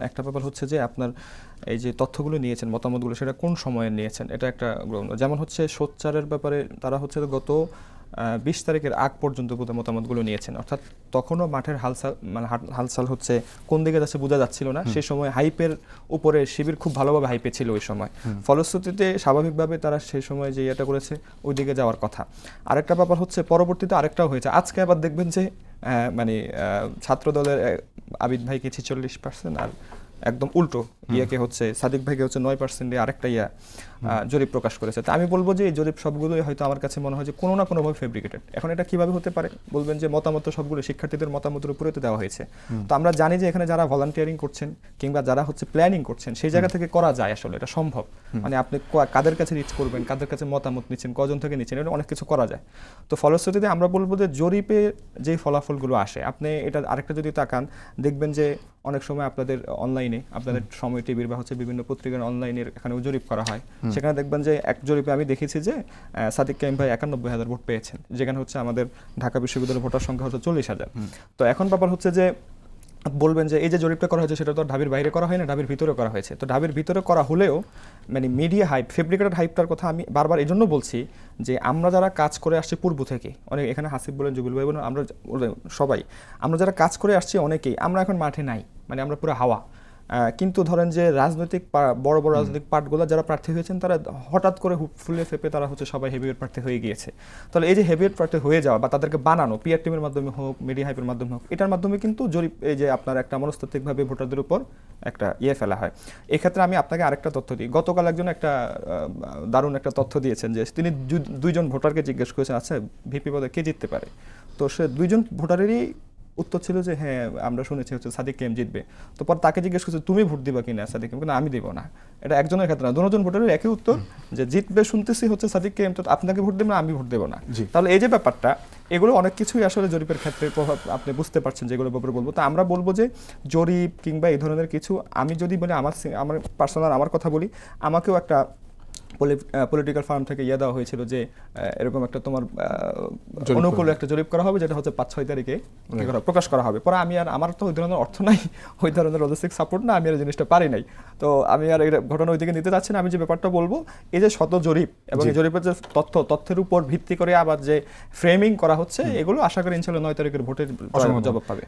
একটা ব্যাপার হচ্ছে যে আপনার এই যে তথ্যগুলো নিয়েছেন, মতামতগুলো, সেটা কোন সময়ে নিয়েছেন, এটা একটা যেমন হচ্ছে সোচ্চারের ব্যাপারে তারা হচ্ছে গত 20 তারিখের আগ পর্যন্ত মতামতগুলো নিয়েছেন, অর্থাৎ তখনও মাঠের হালচাল হচ্ছে কোন দিকে যাচ্ছে বোঝা যাচ্ছিল না। সেই সময় হাইপের উপরে শিবির খুব ভালোভাবে হাইপে ছিল ওই সময়, ফলশ্রুতিতে স্বাভাবিকভাবে তারা সেই সময় যে ইয়েটা করেছে ওই দিকে যাওয়ার কথা। আরেকটা ব্যাপার হচ্ছে পরবর্তীতে আরেকটাও হয়েছে, আজকে আবার দেখবেন যে মানে ছাত্র দলের আবিদ ভাইকে 46% আর একদম উল্টো ইয়াকে হচ্ছে সাদিক ভাইকে হচ্ছে 9% দিয়ে আরেকটা জরিপ প্রকাশ করেছে। তো আমি বলবো যে এই জরিপ সবগুলোই হয়তো আমার কাছে মনে হয় যে কোনো না কোনোভাবে ফেব্রিকেটেড। এখন এটা কিভাবে হতে পারে বলবেন যে মতামত সবগুলো শিক্ষার্থীদের মতামতের উপরে তো দেওয়া হয়েছে। তো আমরা জানি যে এখানে যারা ভলান্টিয়ারিং করছেন কিংবা যারা হচ্ছে প্ল্যানিং করছেন সেই জায়গা থেকে করা যায়, আসলে এটা সম্ভব। মানে আপনি কাদের কাছে রিচ করবেন, কাদের কাছে মতামত নিচ্ছেন, কজন থেকে নিচ্ছেন, এটা অনেক কিছু করা যায়। তো ফলশ্রুতিতে আমরা বলবো যে জরিপে যে ফলাফলগুলো আসে, আপনি এটা আরেকটা যদি তাকান দেখবেন যে অনেক সময় আপনাদের অনলাইনে, আপনাদের সময় টিভির বা হচ্ছে বিভিন্ন পত্রিকার অনলাইনের এখানেও জরিপ করা হয়। সেখানে দেখবেন যে এক জরিপে আমি দেখেছি যে সাদিক কাইম ভাই 91,000 ভোট পেয়েছেন, যেখানে হচ্ছে আমাদের ঢাকা বিশ্ববিদ্যালয়ের ভোটার সংখ্যা হচ্ছে 40,000। তো এখন ব্যাপার হচ্ছে যে বলবেন যে এই যে জরিপটা করা হয়েছে সেটা তো ঢাবির বাইরে করা হয় না, ঢাবির ভিতরে করা হয়েছে। তো ঢাবির ভিতরে করা হলেও মানে মিডিয়া হাইপ, ফেব্রিকেটেড হাইপটার কথা আমি বারবার এই জন্য বলছি যে আমরা যারা কাজ করে আসছি পূর্ব থেকে, অনেক এখানে হাসিব বলেন, জুবিল ভাই বলেন, আমরা সবাই আমরা যারা কাজ করে আসছি অনেকেই আমরা এখন মাঠে নাই, মানে আমরা পুরো হাওয়া। কিন্তু ধরেন যে রাজনৈতিক বড় বড় রাজনৈতিক পার্টগুলো যারা প্রার্থী হয়েছেন তারা হঠাৎ করে ফুলে ফেপে তারা হচ্ছে সবাই হেভিওয়েট প্রার্থী হয়ে গিয়েছে। তাহলে এই যে হেভিওয়েট প্রার্থী হয়ে যাওয়া বা তাদেরকে বানানো পিআর টিমের মাধ্যমে হোক, মিডিয়া হাইপের মাধ্যমে হোক, এটার মাধ্যমে কিন্তু জরিপ এই যে আপনার একটা মনস্তাত্ত্বিকভাবে ভোটারদের উপর একটা ফেলা হয়। এক্ষেত্রে আমি আপনাকে আরেকটা তথ্য দিই। গতকাল একজন একটা দারুণ একটা তথ্য দিয়েছেন যে তিনি 2জন ভোটারকে জিজ্ঞেস করেছেন, আচ্ছা ভিপি পদে কে জিততে পারে? তো সে 2জন ভোটারেরই উত্তর ছিল যে হ্যাঁ আমরা শুনেছি হচ্ছে সাদিক কেম জিতবে। তো পর তাকে জিজ্ঞেস করছে তুমি ভোট দিবা কিনা সাদিক কেম, কিন্তু আমি দিব না। এটা একজনের ক্ষেত্রে না, 2জন ভোটারের একই উত্তর যে জিতবে শুনতেছি হচ্ছে সাদিক কেম, তো আপনাকে ভোট দেবেন, আমি ভোট দেবো না। তাহলে এই যে ব্যাপারটা, এগুলো অনেক কিছুই আসলে জরিপের ক্ষেত্রে প্রভাব আপনি বুঝতে পারছেন, যেগুলো ব্যাপারে বলবো। তো আমরা বলবো যে জরিপ কিংবা এই ধরনের কিছু, আমি যদি বলি আমার পার্সোনাল আমার কথা বলি, আমাকেও একটা পলিটিক্যাল ফার্ম থেকে দেওয়া হয়েছিল যে এরকম একটা তোমার অনুকূল একটা জরিপ করা হবে, যেটা হচ্ছে 5-6 তারিখে প্রকাশ করা হবে। পরে আমি আর আমার তো ওই ধরনের অর্থ নাই, ওই ধরনের লজিস্টিক সাপোর্ট না, আমি আর জিনিসটা পারি নাই। তো আমি আর এই ঘটনা ওই দিকে নিতে চাচ্ছি না। আমি যে ব্যাপারটা বলবো, এই যে শত জরিপ এবং এই জরিপের যে তথ্যের উপর ভিত্তি করে আবার যে ফ্রেমিং করা হচ্ছে, এগুলো আশা করি ইনশাআল্লাহ 9 তারিখের ভোটের জবাব পাবে।